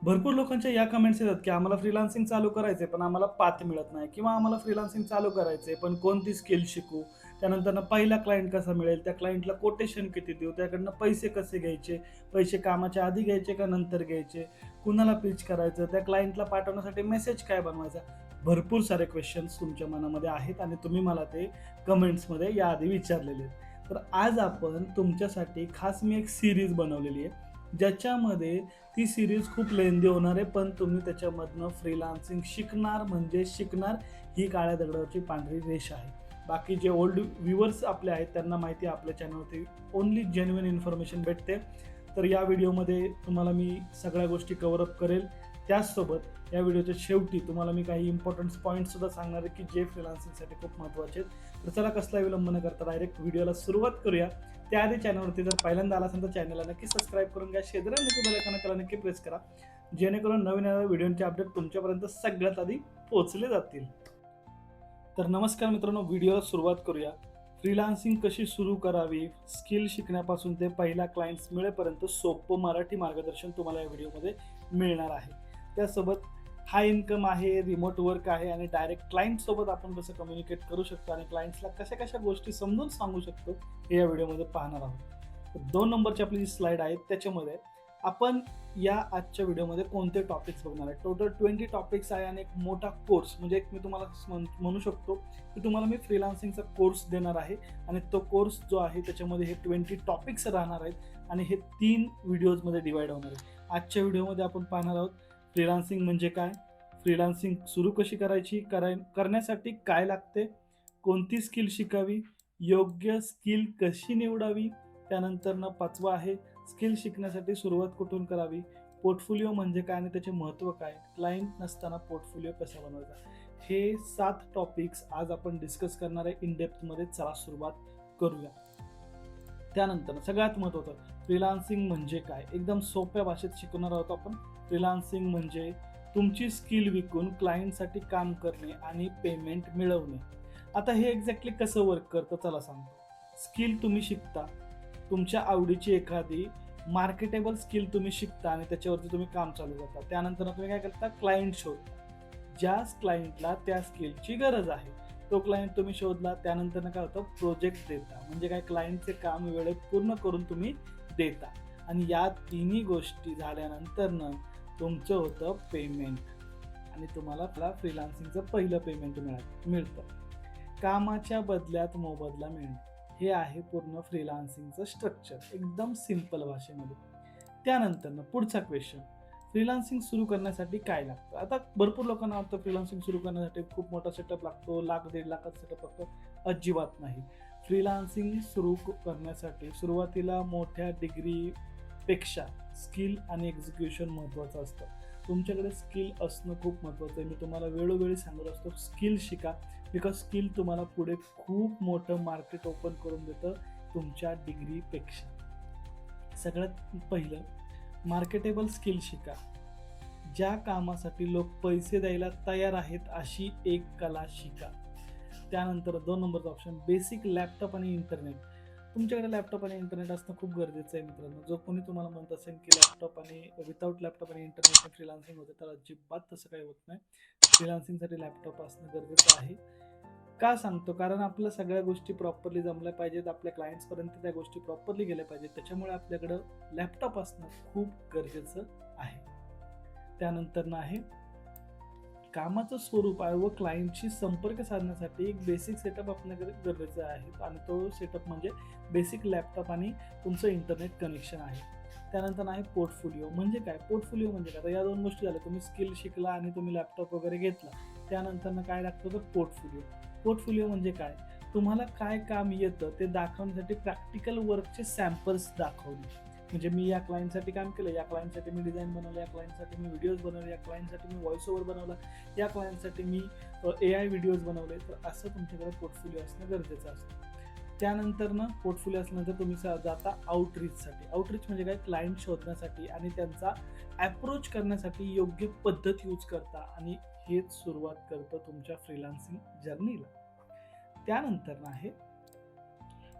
भरपूर लोकांच्या या कमेंट्स येतात, की आम्हाला फ्रीलान्सिंग चालू करायचंय, पण आम्हाला पाथ मिळत नाही किंवा आम्हाला फ्रीलान्सिंग चालू करायचंय, पण कोणती स्किल शिकू? त्यानंतरनं पहिला क्लायंट कसा मिळेल? त्या क्लायंटला कोटेशन किती देऊ? त्याकडनं पैसे कसे घ्यायचे? पैसे कामाच्या आधी घ्यायचे का नंतर घ्यायचे? कुणाला पिच करायचं? त्या क्लायंटला पाठवण्यासाठी मेसेज काय बनवायचा? भरपूर सारे क्वेशन्स तुमच्या मनामध्ये आहेत आणि तुम्ही मला ते कमेंट्समध्ये याआधी विचारलेले आहेत. तर आज आपण तुमच्यासाठी खास मी एक सीरीज बनवलेली आहे, ज्याच्यामध्ये ती सीरीज खूप लेंदी होणार आहे, पण तुम्ही त्याच्यामधनं फ्रीलान्सिंग शिकणार म्हणजे शिकणार. ही काळ्या दगडावरची पांढरी रेष आहे. बाकी जे ओल्ड व्ह्युअर्स आपले आहेत त्यांना माहिती आहे आपल्या चॅनलवरती ओन्ली जेन्युइन इन्फॉर्मेशन भेटते. तर या व्हिडिओमध्ये तुम्हाला मी सगळ्या गोष्टी कव्हर अप करेल. त्याचसोबत या व्हिडिओच्या शेवटी तुम्हाला मी काही इम्पॉर्टंट पॉईंट्ससुद्धा सांगणार आहे, की जे फ्रीलान्सिंगसाठी खूप महत्त्वाचे आहेत. तर चला कसला विलंब न करता डायरेक्ट व्हिडिओला सुरुवात करूया. त्याआधी चॅनलवरती जर पहिल्यांदा आला असेल तर चॅनलला नक्की सबस्क्राईब करून घ्या. शेजारी नक्की बेल आयकॉनला नक्की प्रेस करा, जेणेकरून नवीन येणाऱ्या व्हिडिओचे अपडेट तुमच्यापर्यंत सगळ्यात आधी पोहोचले जातील. तर नमस्कार मित्रांनो, व्हिडिओला सुरुवात करूया. फ्रीलान्सिंग कशी सुरू करावी, स्किल शिकण्यापासून ते पहिला क्लायंट्स मिळेपर्यंत सोपं मराठी मार्गदर्शन तुम्हाला या व्हिडिओमध्ये मिळणार आहे. त्यासोबत हाय इन्कम आहे, रिमोट वर्क आहे आणि डायरेक्ट क्लायंटसोबत आपण कसं कम्युनिकेट करू शकतो आणि क्लायंट्सला कशा कशा गोष्टी समजून सांगू शकतो हे या व्हिडिओमध्ये पाहणार आहोत. तर 2 नंबरची आपली जी स्लाईड आहे त्याच्यामध्ये आपण या आजच्या व्हिडिओमध्ये कोणते टॉपिक्स बघणार आहे. टोटल 20 टॉपिक्स आहे आणि एक मोठा कोर्स, म्हणजे एक मी तुम्हाला म्हणू शकतो की तुम्हाला मी फ्रीलान्सिंगचा कोर्स देणार आहे आणि तो कोर्स जो आहे त्याच्यामध्ये हे 20 टॉपिक्स राहणार आहेत आणि हे 3 व्हिडिओजमध्ये डिवाइड होणार आहे. आजच्या व्हिडिओमध्ये आपण पाहणार आहोत फ्रीलान्सिंग म्हणजे काय, फ्रीलान्सिंग सुरू कशी करायची, करण्यासाठी काय लागते, कोणती स्किल शिकावी, योग्य स्किल कशी निवडावी, त्यानंतरनं 5वं आहे स्किल शिकण्यासाठी सुरुवात कुठून करावी, पोर्टफोलिओ म्हणजे काय आणि त्याचे महत्त्व काय, क्लायंट नसताना पोर्टफोलिओ कसा बनवायचा. हे 7 टॉपिक्स आज आपण डिस्कस करणार आहे इन डेप्थमध्ये. चला सुरुवात करूया. त्यानंतर सगळ्यात महत्त्वाचं फ्रीलान्सिंग म्हणजे काय, एकदम सोप्या भाषेत शिकवणार आहोत आपण. फ्रीलान्सिंग म्हणजे तुमची स्किल विकून क्लायंटसाठी काम करणे आणि पेमेंट मिळवणे. आता हे एक्झॅक्टली कसं वर्क करतं चला सांगतो. स्किल तुम्ही शिकता, तुमच्या आवडीची एखादी मार्केटेबल स्किल तुम्ही शिकता आणि त्याच्यावरती तुम्ही काम चालू करता. त्यानंतर तुम्ही काय करता, क्लायंट शोधता. ज्या क्लायंटला त्या स्किलची गरज आहे तो क्लायंट तुम्ही शोधला. त्यानंतर काय होतं, प्रोजेक्ट देता, म्हणजे काय क्लायंटचे काम वेळेत पूर्ण करून तुम्ही देता आणि या तिन्ही गोष्टी झाल्यानंतर तुमचं होतं पेमेंट आणि तुम्हाला फ्रीलान्सिंगचं पहिलं पेमेंट मिळतं. कामाच्या बदल्यात मोबदला मिळणे, हे आहे पूर्ण फ्रीलान्सिंगचं स्ट्रक्चर एकदम सिंपल भाषेमध्ये. त्यानंतर पुढचा क्वेश्चन, फ्रीलान्सिंग सुरू करण्यासाठी काय लागतं. आता भरपूर लोकांना वाटतं फ्रीलान्सिंग सुरू करण्यासाठी खूप मोठा सेटअप लागतो, 1,00,000-1.5 लाखाचा सेटअप लागतो. अजिबात नाही. फ्रीलान्सिंग सुरू करण्यासाठी सुरुवातीला मोठ्या डिग्रीपेक्षा स्किल आणि एक्झिक्युशन महत्त्वाचं असतं. तुमच्याकडे स्किल असणं खूप महत्त्वाचं आहे. मी तुम्हाला वेळोवेळी सांगत असतो स्किल शिका, बिकॉज स्किल तुम्हाला पुढे खूप मोठं मार्केट ओपन करून देतं तुमच्या डिग्रीपेक्षा. सगळ्यात पहिलं मार्केटेबल स्किल शिका. ज्या कामासाठी लोक पैसे द्यायला तयार आहेत अशी एक कला शिका. त्यानंतर 2 नंबरचा ऑप्शन, बेसिक लॅपटॉप आणि इंटरनेट. तुमच्याकडे लॅपटॉप आणि इंटरनेट असणं खूप गरजेचं आहे मित्रांनो. जो कोणी तुम्हाला म्हणत असेल की लॅपटॉप आणि विदाऊट लॅपटॉप आणि इंटरनेटने फ्रीलान्सिंग होते, तर अजिबात तसं काही होत नाही. फ्रीलान्सिंगसाठी लॅपटॉप असणं गरजेचं आहे. का सांगतो, कारण आपल्या सगळ्या गोष्टी प्रॉपरली जमल्या पाहिजेत, आपल्या क्लायंट्सपर्यंत त्या गोष्टी प्रॉपरली गेल्या पाहिजेत. त्याच्यामुळे आपल्याकडं लॅपटॉप असणं खूप गरजेचं आहे. त्यानंतर आहे कामाचं स्वरूप आहे व क्लायंटशी संपर्क साधण्यासाठी एक बेसिक सेटअप आपल्याकडे गरजेचं आहे आणि तो सेटअप म्हणजे बेसिक लॅपटॉप आणि तुमचं इंटरनेट कनेक्शन आहे. त्यानंतर आहे पोर्टफोलिओ. म्हणजे काय, पोर्टफोलिओ म्हणजे काय, तर या 2 गोष्टी झाल्या. तुम्ही स्किल शिकला आणि तुम्ही लॅपटॉप वगैरे घेतला, त्यानंतर काय लागतं तर पोर्टफोलिओ. पोर्टफोलिओ म्हणजे काय, तुम्हाला काय काम येतं ते दाखवण्यासाठी प्रॅक्टिकल वर्कचे सॅम्पल्स दाखवणे. म्हणजे मी या क्लायंटसाठी काम केलं, या क्लायंटसाठी मी डिझाईन बनवलं, या क्लायंटसाठी मी व्हिडिओज बनवले, या क्लायंटसाठी मी व्हॉइस ओव्हर बनवला, या क्लायंटसाठी मी AI व्हिडिओज बनवले. तर असं तुमच्याकडे पोर्टफोलिओ असणं गरजेचं असतं. त्यानंतर पोर्टफोलिओ असल्यानंतर तुम्ही जाता आउटरीचसाठी. आउटरीच म्हणजे काय, क्लायंट शोधण्यासाठी आणि त्यांचा अप्रोच करण्यासाठी योग्य पद्धत यूज करता आणि हेच सुरुवात करतं तुमच्या फ्रीलान्सिंग जर्नीला. त्यानंतर आहे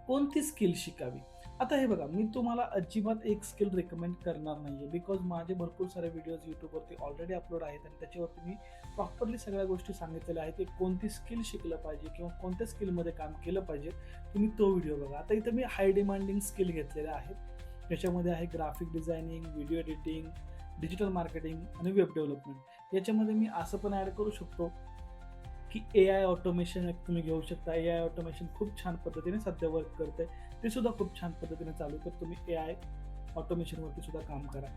कोणती स्किल शिकावी. आता हे बघा, मी तुम्हाला अजिबात एक स्किल रेकमेंड करणार नाही आहे, बिकॉज माझे भरपूर सारे व्हिडिओज यूट्यूबवरती ऑलरेडी अपलोड आहेत आणि त्याच्यावरती मी प्रॉपरली सगळ्या गोष्टी सांगितलेल्या आहेत की कोणती स्किल शिकलं पाहिजे किंवा कोणत्या स्किलमध्ये काम केलं पाहिजे. तुम्ही तो व्हिडिओ बघा. आता इथं मी हाय डिमांडिंग स्किल घेतलेल्या आहेत. त्याच्यामध्ये आहे graphic designing, video editing, digital marketing आणि वेब डेव्हलपमेंट. याच्यामध्ये मी असं पण ॲड करू शकतो की AI ऑटोमेशन एक तुम्ही घेऊ शकता. AI ऑटोमेशन खूप छान पद्धतीने सध्या वर्क करते, ते सुद्धा खूप छान पद्धतीने चालू, तर तुम्ही AI ऑटोमेशनवरती सुद्धा काम करा.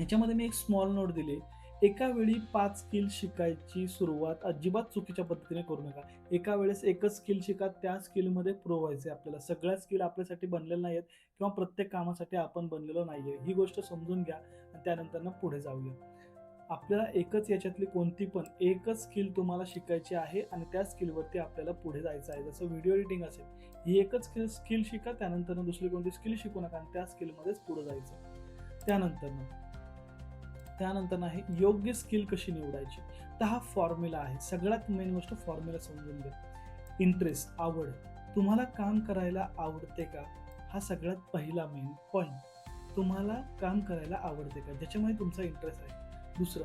याच्यामध्ये मी एक स्मॉल नोट दिली, एका वेळी 5 स्किल शिकायची सुरुवात अजिबात चुकीच्या पद्धतीने करू नका. एका वेळेस एकच स्किल शिका, त्या स्किलमध्ये प्रो व्हायचे आपल्याला. सगळ्या स्किल आपल्यासाठी बनलेल्या नाही आहेत किंवा प्रत्येक कामासाठी आपण बनलेलो नाही आहे, ही गोष्ट समजून घ्या आणि त्यानंतर पुढे जाऊया. आपल्याला एकच याच्यातली कोणती पण एकच स्किल तुम्हाला शिकायची आहे आणि त्या स्किलवरती आपल्याला पुढे जायचं आहे. जसं व्हिडिओ एडिटिंग असेल, ही एकच स्किल शिका, त्यानंतर दुसरी कोणती स्किल शिकू नका आणि त्या स्किलमध्येच पुढे जायचं. त्यानंतर आहे योग्य स्किल कशी निवडायची. तर हा फॉर्म्युला आहे. सगळ्यात मेन गोष्ट फॉर्म्युला समजून घ्या. इंटरेस्ट, आवड, तुम्हाला काम करायला आवडते का, हा सगळ्यात पहिला मेन पॉईंट. तुम्हाला काम करायला आवडते का, ज्याच्यामध्ये तुमचा इंटरेस्ट आहे. दुसरं,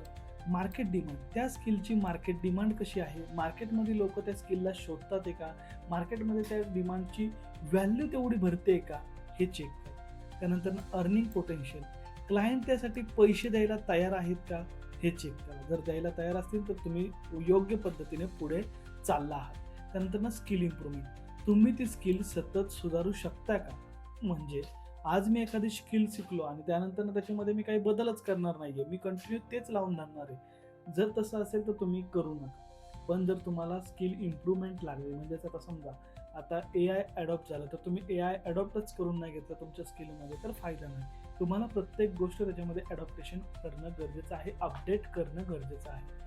मार्केट डिमांड, त्या स्किलची मार्केट डिमांड कशी आहे, मार्केटमध्ये लोक त्या स्किलला शोधतात आहे का, मार्केटमध्ये त्या डिमांडची व्हॅल्यू तेवढी भरते का, हे चेक करा. त्यानंतर अर्निंग पोटेन्शियल, क्लायंट त्यासाठी पैसे द्यायला तयार आहेत का, हे चेक करा. जर द्यायला तयार असतील तर तुम्ही योग्य पद्धतीने पुढे चालला आहात. त्यानंतर स्किल इम्प्रूव्हमेंट, तुम्ही ती स्किल सतत सुधारू शकता का. म्हणजे आज मी एखादी स्किल शिकलो आणि त्यानंतर त्याच्यामध्ये मी काही बदलच करणार नाहीये, मी कंटिन्यू तेच लावून धरणार आहे. जर तसं असेल तर तुम्ही करू नका. पण जर तुम्हाला स्किल इम्प्रूव्हमेंट लागली, म्हणजे आता समजा आता AI अडॉप्ट झालं, तर तुम्ही AI अडॉप्टच करून नाही घेतलं तुमच्या स्किलमध्ये, तर फायदा नाही. तुम्हाला प्रत्येक गोष्ट त्याच्यामध्ये अडॉप्टेशन करणं गरजेचं आहे, अपडेट करणं गरजेचं आहे.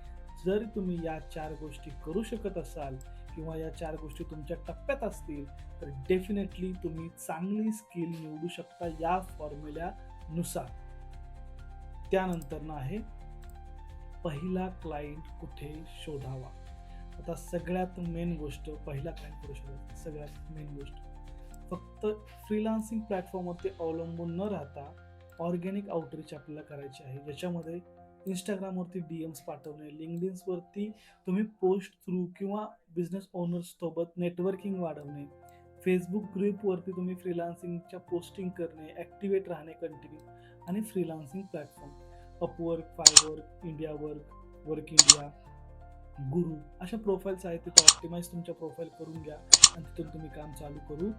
जर तुम्ही या 4 गोष्टी करू शकत असाल किंवा या 4 गोष्टी तुमच्या टप्प्यात असतील, तर डेफिनेटली तुम्ही चांगली स्किल निवडू शकता या फॉर्म्युल्यानुसार. त्यानंतर आहे पहिला क्लायंट कुठे शोधावा. आता सगळ्यात मेन गोष्ट, पहिला क्लायंट कुठे शोधावा, सगळ्यात मेन गोष्ट, फक्त फ्रीलान्सिंग प्लॅटफॉर्मवरती अवलंबून न राहता ऑर्गॅनिक आउटरीच आपल्याला करायची आहे, ज्याच्यामध्ये इंस्टाग्रामवरती DMs पाठवणे, लिंक्डइन्सवरती तुम्ही पोस्ट थ्रू किंवा बिझनेस ओनर्ससोबत नेटवर्किंग वाढवणे, फेसबुक ग्रुपवरती तुम्ही फ्रीलान्सिंगच्या पोस्टिंग करणे, ॲक्टिवेट राहणे कंटिन्यू, आणि freelancing platform Upwork, Fiverr, India work, work India, Guru, अशा प्रोफाईल्स आहेत. तिथे ऑप्टिमाइज तुमच्या प्रोफाईल करून घ्या आणि तिथून तुम्ही काम चालू करू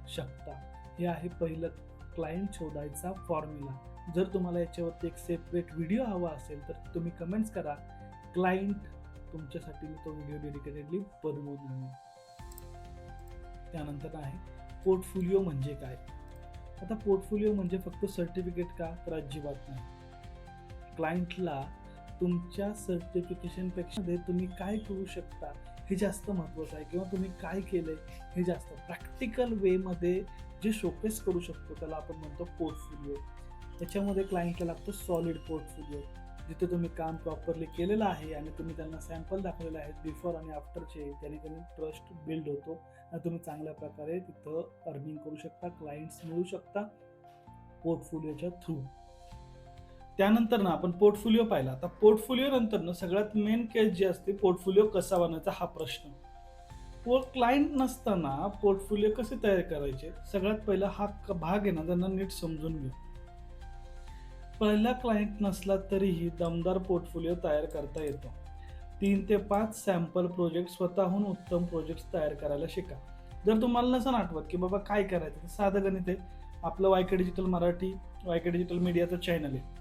शकता. हे आहे पहिलं क्लायंट शोधायचा फॉर्म्युला. जर तुम्हाला याच्यावरती एक सेपरेट व्हिडिओ हवा असेल तर तुम्ही कमेंट्स करा, क्लायंट तुमच्यासाठी मी तो व्हिडिओ डेडिकेटेडली बनवून आणेन. त्यानंतर आहे पोर्टफोलिओ म्हणजे काय. आता पोर्टफोलिओ म्हणजे फक्त सर्टिफिकेट का, तर अजिबात नाही. क्लायंटला तुमच्या सर्टिफिकेशनपेक्षा तुम्ही काय करू शकता हे जास्त महत्त्वाचं आहे, किंवा तुम्ही काय केलंय हे जास्त प्रॅक्टिकल वेमध्ये जे शोकेस करू शकतो त्याला आपण म्हणतो पोर्टफोलिओ. याच्यामध्ये क्लायंटला लागतो सॉलिड पोर्टफोलिओ, जिथे तुम्ही काम प्रॉपरली केलेलं आहे आणि तुम्ही त्यांना सॅम्पल दाखवलेले आहेत बिफोर आणि आफ्टरचे, त्याने ट्रस्ट बिल्ड होतो आणि तुम्ही चांगल्या प्रकारे तिथं अर्निंग करू शकता, क्लायंट्स मिळू शकता पोर्टफोलिओच्या थ्रू. त्यानंतर आपण पोर्टफोलिओ पाहिला. आता पोर्टफोलिओ नंतर सगळ्यात मेन केस जी असते, पोर्टफोलिओ कसा बनवायचा हा प्रश्न. क्लायंट नसताना पोर्टफोलिओ कसे तयार करायचे, सगळ्यात पहिला हा भाग आहे ना, त्यांना नीट समजून घ्या. पहिला क्लायंट नसला तरीही दमदार पोर्टफोलिओ तयार करता येतो. 3 ते 5 सॅम्पल प्रोजेक्ट, स्वतःहून उत्तम प्रोजेक्ट तयार करायला शिका. जर तुम्हाला नसेल आठवत की बाबा काय करायचं, तर साधं गणित आहे. आपलं YK digital Marathi, YK digital मीडियाचं चॅनल आहे,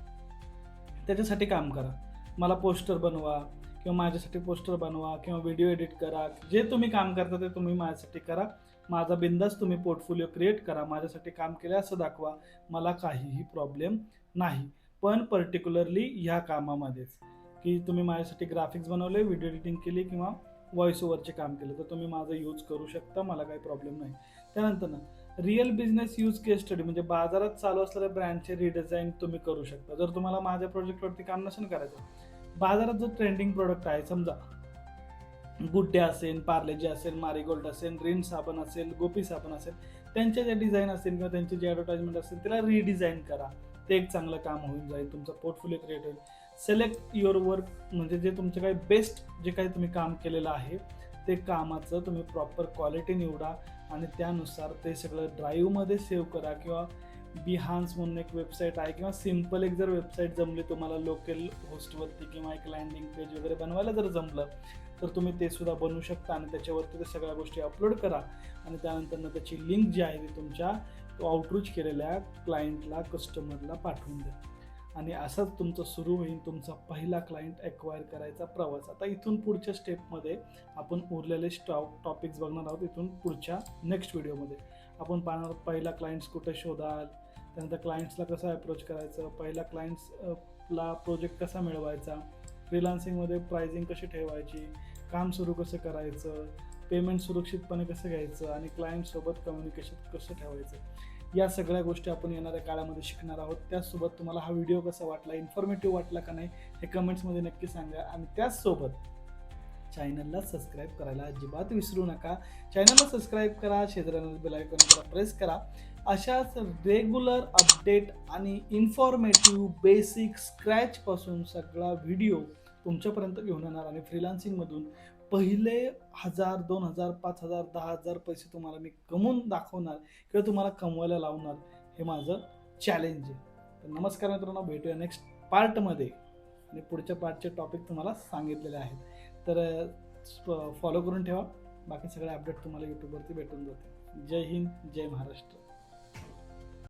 त्याच्यासाठी काम करा. मला पोस्टर बनवा किंवा माझ्यासाठी पोस्टर बनवा किंवा व्हिडिओ एडिट करा, जे तुम्ही काम करता ते तुम्ही माझ्यासाठी करा. माझा बिंदास तुम्ही पोर्टफोलिओ क्रिएट करा, माझ्यासाठी काम केलं असं दाखवा, मला काहीही प्रॉब्लेम नाही. पण पर्टिक्युलरली ह्या कामामध्येच, की तुम्ही माझ्यासाठी ग्राफिक्स बनवले, व्हिडिओ एडिटिंग केली किंवा व्हॉइस ओव्हरचे काम केलं, तर तुम्ही माझं यूज करू शकता, मला काही प्रॉब्लेम नाही. त्यानंतर रिअल बिझनेस यूज केस स्टडी, म्हणजे बाजारात चालू असलेल्या ब्रँडचे रिडिझाईन तुम्ही करू शकता. जर तुम्हाला माझ्या प्रोजेक्टवरती काम नसेल करायचं, बाजारात जो ट्रेंडिंग प्रोडक्ट आहे, समजा गुड डे असेल, पार्लेजी असेल, मारीगोल्ड असेल, रिन साबण असेल, गोपी साबण असेल, त्यांचे जे डिझाईन असतील किंवा त्यांचे जे ॲडव्हर्टाइजमेंट असतील त्याला रिडिझाईन करा. ते एक चांगलं काम होऊन जाईल. तुमचा पोर्टफोलिओ क्रिएट होईल. सिलेक्ट युअर वर्क, म्हणजे जे तुमचं काही बेस्ट जे काही तुम्ही काम केलेलं आहे ते कामाचं तुम्ही प्रॉपर क्वालिटी निवडा आणि त्यानुसार ते सगळं ड्राईव्हमध्ये सेव्ह करा. किंवा बिहान्स म्हणून एक वेबसाईट आहे, किंवा सिम्पल एक जर वेबसाईट जमली तुम्हाला लोकल होस्टवरती, किंवा एक लँडिंग पेज वगैरे बनवायला जर जमलं तर तुम्ही ते सुद्धा बनवू शकता आणि त्याच्यावरती ते सगळ्या गोष्टी अपलोड करा आणि त्यानंतर त्याची लिंक जी आहे ती तुमच्या आउटरीच केलेल्या क्लायंटला, कस्टमरला पाठवून द्या. आणि असंच तुमचं सुरू होईल तुमचा पहिला क्लायंट ॲक्वायर करायचा प्रवास. आता इथून पुढच्या स्टेपमध्ये आपण उरलेले टॉपिक्स बघणार आहोत. इथून पुढच्या नेक्स्ट व्हिडिओमध्ये आपण पाहणार पहिला क्लायंट्स कुठे शोधाल, त्यानंतर क्लायंट्सला कसं अप्रोच करायचं, पहिला क्लायंट्सला प्रोजेक्ट कसा मिळवायचा, फ्रीलान्सिंगमध्ये प्राइसिंग कशी ठेवायची, काम सुरू कसं करायचं, पेमेंट सुरक्षितपणे कसं घ्यायचं आणि क्लायंटसोबत कम्युनिकेशन कसं ठेवायचं, या सगळ्या गोष्टी आपण येणाऱ्या काळामध्ये शिकणार आहोत. त्याचसोबत तुम्हाला हा व्हिडिओ कसा वाटला, इन्फॉर्मेटिव्ह वाटला का नाही हे कमेंट्समध्ये नक्की सांगा. आणि त्याचसोबत चॅनलला सबस्क्राईब करायला अजिबात विसरू नका. चॅनलला सबस्क्राईब करा, शेजाऱ्याला बेल आयकॉन प्रेस करा. अशाच रेग्युलर अपडेट आणि इन्फॉर्मेटिव्ह बेसिक स्क्रॅचपासून सगळा व्हिडिओ तुमच्यापर्यंत घेऊन येणार आणि फ्रीलान्सिंगमधून पहिले 1000, 2000, 5000, 10,000 पैसे तुम्हाला मी कमवून दाखवणार किंवा तुम्हाला कमवायला लावणार. हे माझं चॅलेंज आहे. तर नमस्कार मित्रांनो, भेटूया नेक्स्ट पार्टमध्ये आणि पुढच्या पार्टचे टॉपिक तुम्हाला सांगितलेले आहेत. तर फॉलो करून ठेवा. बाकी सगळे अपडेट तुम्हाला यूट्यूबवरती भेटून जातील. जय हिंद, जय महाराष्ट्र.